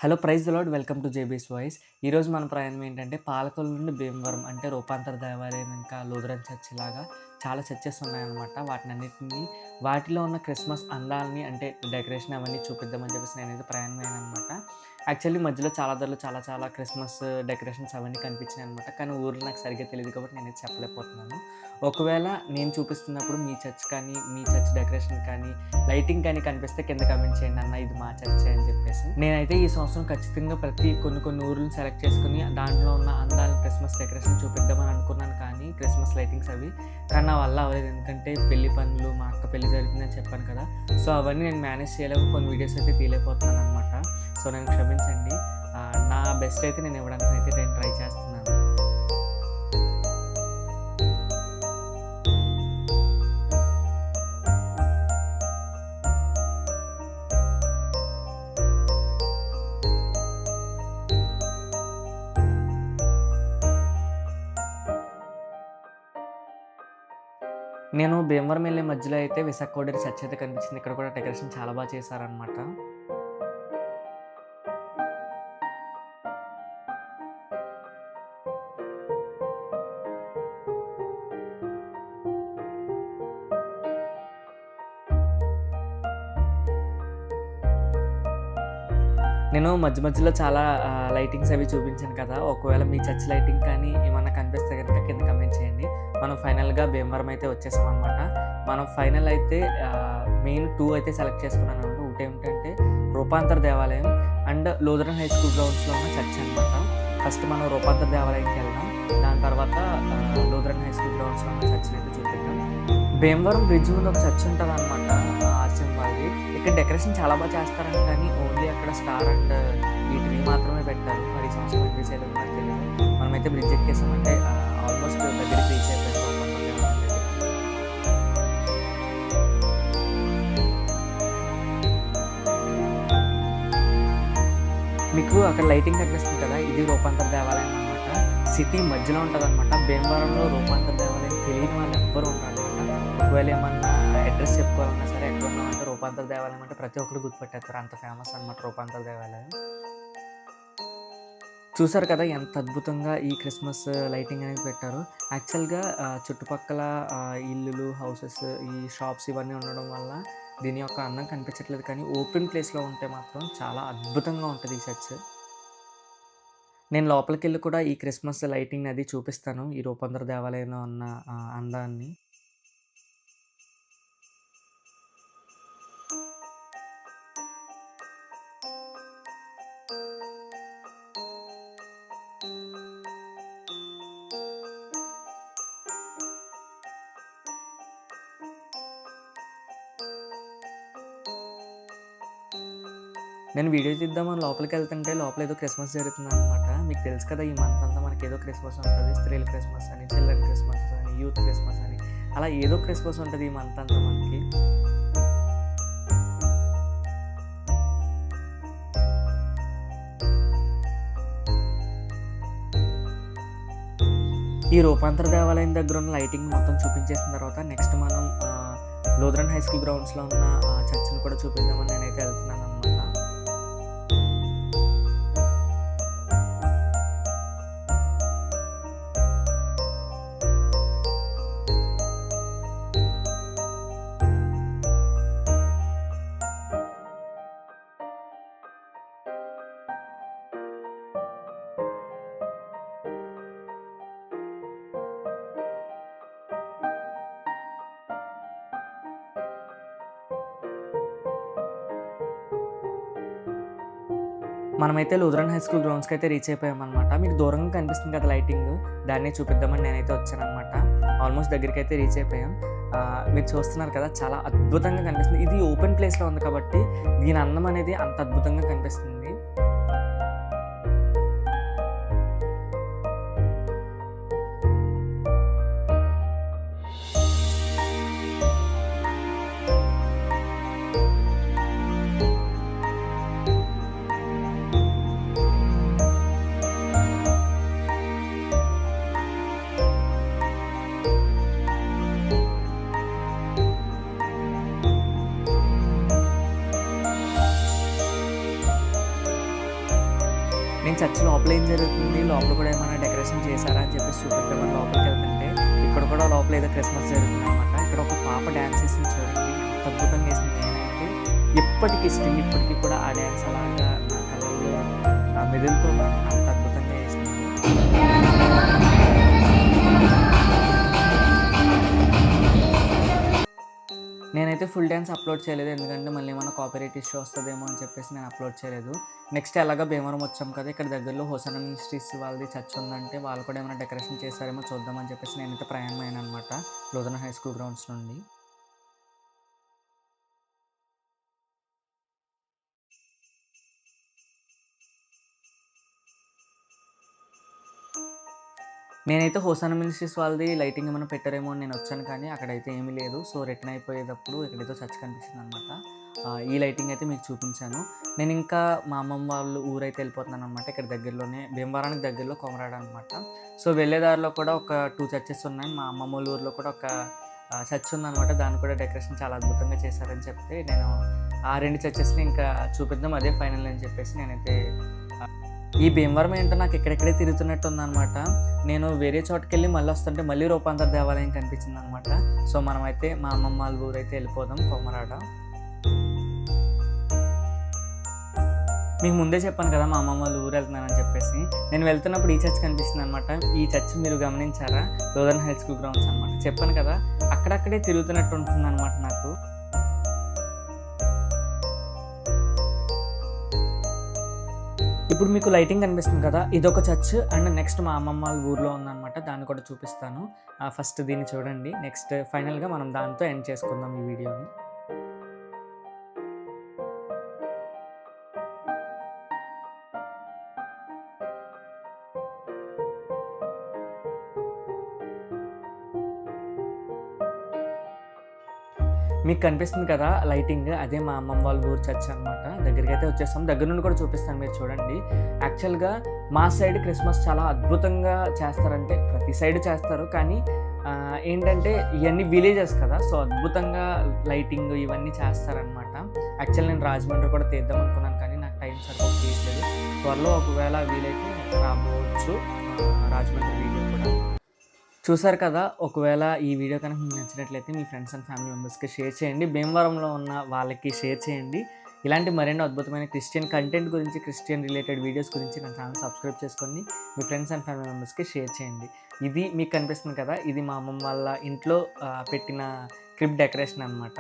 Hello praise the lord welcome to JB's voice. ఈరోజు మన ప్రయాణం ఏంటంటే పాలకొల్లు నుండి భీమవరం అంటే రూపాంతర దేవాలయం ఇంకా లూథరన్ చర్చ్ లాగా చాలా చర్చెస్ ఉన్నాయన్నమాట. వాటినన్నిటిని వాటిలో ఉన్న క్రిస్మస్ అందాలని అంటే డెకరేషన్ అవన్నీ చూపిద్దామని చెప్పేసి నేనైతే ప్రయాణమయ్యాననమాట. యాక్చువల్లీ మధ్యలో చాలా ధరలు చాలా చాలా క్రిస్మస్ డెకరేషన్స్ అవన్నీ కనిపించినాయనమాట. కానీ ఊర్లో నాకు సరిగ్గా తెలీదు కాబట్టి నేనైతే చెప్పలేకపోతున్నాను. ఒకవేళ నేను చూపిస్తున్నప్పుడు మీ చర్చ్ కానీ, మీ చర్చ్ డెకరేషన్ కానీ, లైటింగ్ కానీ కనిపిస్తే కింద కామెంట్ చేయండి అన్న ఇది మా చర్చే అని చెప్పేసి. నేనైతే ఈ సంవత్సరం ఖచ్చితంగా కొన్ని ఊర్లను సెలెక్ట్ చేసుకొని దాంట్లో ఉన్న అందాలను క్రిస్మస్ డెకరేషన్ చూపిద్దామని అనుకున్నాను కానీ క్రిస్మస్ లైటింగ్స్ అవి. కానీ నా వల్ల అవ్వలేదు. ఎందుకంటే పెళ్లి పనులు మా అక్క పెళ్లి జరుగుతుందని చెప్పాను కదా! సో అవన్నీ నేను మేనేజ్ చేయలేక కొన్ని వీడియోస్ అయితే తీయలేకపోతున్నాను అనమాట. సో నన్ను క్షమించండి. నా బెస్ట్ అయితే నేను ఇవ్వడానికి అయితే నేను ట్రై చేస్తున్నాను. నేను భీమవరం వెళ్ళే మధ్యలో అయితే విశాఖ కోడేరు చర్చ్ అయితే కనిపించింది. ఇక్కడ కూడా డెకరేషన్ చాలా బాగా చేశారనమాట. నేను మధ్యలో చాలా లైటింగ్స్ అవి చూపించాను కదా! ఒకవేళ మీ చర్చ్ లైటింగ్ కానీ ఏమన్నా కనిపిస్తే గనుక కింద కామెంట్ చేయండి. మనం ఫైనల్‌గా భీమవరం అయితే వచ్చేసామనమాట. మనం ఫైనల్ అయితే మెయిన్ 2 అయితే సెలెక్ట్ చేసుకున్నాననమాట. ఒకటేంటంటే రూపాంతర దేవాలయం అండ్ లూథరన్ హై స్కూల్ గ్రౌండ్స్‌లో ఉన్న చర్చ్ అనమాట. ఫస్ట్ మనం రూపాంతర దేవాలయంకి వెళ్దాం. దాని తర్వాత లూథరన్ హై స్కూల్ గ్రౌండ్స్‌లో ఉన్న చర్చ్‌ని అయితే చూపిద్దాం. భీమవరం బ్రిడ్జ్ ముందు ఒక చర్చ్ ఉంటదనమాట. ఆర్సీఎం వాళ్ళది. ఇక్కడ డెకరేషన్ చాలా బాగా చేస్తారంట కానీ ఓన్లీ అక్కడ స్టార్ అండ్ ఈ ట్రీ మాత్రమే పెట్టారు. మరి ఈ సంవత్సరం ఎందుకు చేయలేదో నాకు తెలీదు. మనమైతే బ్రిడ్జ్ ఎక్కేసామంటే ఆల్మోస్ట్ దగ్గరికి రీచ్ అయిపోయాం రూపాంతర దేవాలయం దగ్గరికి. మీకు అక్కడ లైటింగ్ కనిపిస్తుంది కదా! ఇది రూపాంతర దేవాలయం అనమాట. సిటీ మధ్యలో ఉంటదనమాట. భీమవరంలో రూపాంతర దేవాలయం తెలియని వాళ్ళు ఎవ్వరు ఉండరనమాట. ఒకవేళ ఏమన్నా అడ్రెస్ చెప్పుకోవాలన్నా సరే ఎక్కడున్నామంటే రూపాంతర దేవాలయం అంటే ప్రతి ఒక్కరు గుర్తుపట్టేస్తారు. అంత ఫేమస్ అనమాట రూపాంతర దేవాలయం. చూసారు కదా ఎంత అద్భుతంగా ఈ క్రిస్మస్ లైటింగ్ అనేది పెట్టారో. యాక్చువల్‌గా చుట్టుపక్కల ఇల్లులు, హౌసెస్, ఈ షాప్స్ ఇవన్నీ ఉండడం వల్ల దీని యొక్క అందం కనిపించట్లేదు. కానీ ఓపెన్ ప్లేస్‌లో ఉంటే మాత్రం చాలా అద్భుతంగా ఉంటది ఈ చర్చ్. నేను లోపలికెళ్ళి కూడా ఈ క్రిస్మస్ లైటింగ్ అది చూపిస్తాను. ఈ రూపాంతర దేవాలయంలో ఉన్న అందాన్ని. నేను వీడియో తీద్దామని లోపలికెళ్తుంటే లోపల ఏదో క్రిస్మస్ జరుగుతుందనమాట. మీకు తెలుసు కదా! ఈ మంత్ అంతా మనకేదో క్రిస్మస్ ఉంటది. స్త్రీల క్రిస్మస్ అని, చిల్డ్రన్ క్రిస్మస్ అని, యూత్ క్రిస్మస్ అని అలా ఏదో క్రిస్మస్ ఉంటది ఈ మంత్ అంతా మనకి. ఈ రూపాంతర దేవాలయం దగ్గర ఉన్న లైటింగ్ మొత్తం చూపించేసిన తర్వాత నెక్స్ట్ మనం లూథరన్ హై స్కూల్ గ్రౌండ్స్‌లో ఉన్న చర్చ్‌ని కూడా చూపిద్దామని నేనైతే వెళ్తున్నాననమాట. మనమైతే లూథరన్ హై స్కూల్ గ్రౌండ్స్‌కైతే రీచ్ అయిపోయామనమాట. మీకు దూరంగా కనిపిస్తుంది కదా లైటింగ్, దాన్నే చూపిద్దామని నేనైతే వచ్చాననమాట. ఆల్మోస్ట్ దగ్గరికైతే రీచ్ అయిపోయాం. మీరు చూస్తున్నారు కదా చాలా అద్భుతంగా కనిపిస్తుంది. ఇది ఓపెన్ ప్లేస్‌లో ఉంది కాబట్టి దీని అందం అనేది అంత అద్భుతంగా కనిపిస్తుంది. నేను చర్చ్ లోపల ఏం జరుగుతుంది, లోపల కూడా ఏమైనా డెకరేషన్ చేశారా అని చెప్పేసి చూపిద్దామని లోపలికి వెళ్తుంటే, ఇక్కడ కూడా లోపల ఏదో క్రిస్మస్ జరుగుతుందనమాట. ఇక్కడ ఒక పాప డ్యాన్స్ చేసింది చూడండి. ఎంత అద్భుతంగా వేసింది. నేనైతే ఇప్పటికి స్టిల్ ఇప్పటికి కూడా ఆ డ్యాన్స్ అలాగా నా కళ్ళల్లో మెదులుతుంది. అంత అద్భుతంగా వేసింది. నేనైతే ఫుల్ డాన్స్ అప్లోడ్ చేయలేదు. ఎందుకంటే మళ్ళీ ఏమన్నా కాపీరైట్ ఇష్యూ వస్తదేమో అని చెప్పేసి నేను అప్లోడ్ చేయలేదు. నెక్స్ట్ ఎలాగో భీమవరం వచ్చాం కదా! ఇక్కడ దగ్గరలో హోసన్నా మినిస్ట్రీస్ వాళ్ళది చర్చ్ ఉందంటే, వాళ్ళు కూడా ఏమైనా డెకరేషన్ చేశారేమో చూద్దామని చెప్పేసి నేనైతే ప్రయాణమయ్యాననమాట లూథరన్ హై స్కూల్ గ్రౌండ్స్ నుండి. నేనైతే హోసన్నా మినిస్ట్రీస్ వాళ్ళది లైటింగ్ ఏమైనా పెట్టారేమో అని నేనొచ్చాను, కానీ అక్కడైతే ఏమీ లేదు. సో, రిటర్న్ అయిపోయేటప్పుడు ఇక్కడేదో చర్చ్ కనిపించిందనమాట. ఈ లైటింగ్ అయితే మీకు చూపించాను. నేనింకా మా అమ్మమ్మ వాళ్ళ ఊరైతే వెళ్ళిపోతున్నాననమాట. ఇక్కడ దగ్గరలోనే భీమవరానికి దగ్గరలో కొమరాడ అనమాట. సో, వెళ్ళే దారిలో కూడా ఒక 2 చర్చెస్ ఉన్నాయి. మా అమ్మమ్మోళ్ళ ఊర్లో కూడా ఒక చర్చ్ ఉందనమాట. దాన్ని కూడా డెకరేషన్ చాలా అద్భుతంగా చేశారని చెప్తే, నేను ఆ 2 చర్చెస్‌ని ఇంకా చూపిద్దాం, అదే ఫైనల్ అని చెప్పేసి నేనైతే ఈ భీమవరం ఏంటో నాకు ఇక్కడిక్కడే తిరుగుతున్నట్టుందనమాట. నేను వేరే చోటుకెళ్ళి మళ్ళొస్తుంటే మళ్ళీ రూపాంతర దేవాలయం కనిపించిందనమాట. సో, మనమైతే మా అమ్మమ్మ వాళ్ళ ఊరైతే వెళ్ళిపోదాం, కొమరాడ. మీకు ముందే చెప్పాను కదా మా అమ్మమ్మ వాళ్ళ ఊరు వెళ్తున్నానని చెప్పేసి. నేను వెళ్తున్నప్పుడు ఈ చర్చ్ కనిపిస్తుందనమాట. ఈ చర్చ్ మీరు గమనించారా? లూథరన్ హై స్కూల్ గ్రౌండ్స్ అనమాట. చెప్పాను కదా! అక్కడక్కడే తిరుగుతున్నట్టు ఉంటుందనమాట నాకు. ఇప్పుడు మీకు లైటింగ్ కనిపిస్తుంది కదా! ఇదొక చర్చ్ అండ్ నెక్స్ట్ మా అమ్మమ్మ వాళ్ళ ఊర్లో ఉందనమాట. దాన్ని కూడా చూపిస్తాను. ఫస్ట్ దీన్ని చూడండి. నెక్స్ట్ ఫైనల్‌గా మనం దాంతో ఎండ్ చేసుకుందాం ఈ వీడియోని. మీకు కనిపిస్తుంది కదా లైటింగ్, అదే మా అమ్మమ్మ వాళ్ళ ఊరు చర్చ్ అనమాట. దగ్గరికైతే వచ్చేసాం. దగ్గర నుండి కూడా చూపిస్తాను, మీరు చూడండి. యాక్చువల్‌గా మా సైడ్ క్రిస్మస్ చాలా అద్భుతంగా చేస్తారంటే, ప్రతి సైడ్ చేస్తారు. కానీ ఏంటంటే ఇయన్నీ విలేజెస్ కదా! సో, అద్భుతంగా లైటింగ్ ఇవన్నీ చేస్తారనమాట. యాక్చువల్లీ నేను రాజమండ్రి కూడా తీద్దాం అనుకున్నాను, కానీ నాకు టైం సరిగ్గా తీయట్లేదు. త్వరలో ఒకవేళ వీలైతే రాబోవచ్చు రాజమండ్రి వీడియో కూడా. చూసారు కదా! ఒకవేళ ఈ వీడియో కనుక మీకు నచ్చినట్లయితే మీ ఫ్రెండ్స్ అండ్ ఫ్యామిలీ మెంబర్స్‌కి షేర్ చేయండి. భీమవరంలో ఉన్న వాళ్ళకి షేర్ చేయండి. ఇలాంటి మరెన్నో అద్భుతమైన క్రిస్టియన్ కంటెంట్ గురించి, క్రిస్టియన్ రిలేటెడ్ వీడియోస్ గురించి నా ఛానెల్ సబ్స్క్రైబ్ చేసుకోండి. మీ ఫ్రెండ్స్ అండ్ ఫ్యామిలీ మెంబర్స్‌కి షేర్ చేయండి. ఇది మీకు కనిపిస్తుంది కదా! ఇది మా అమ్మమ్మ వాళ్ళ ఇంట్లో పెట్టిన క్రిబ్ డెకరేషన్ అనమాట.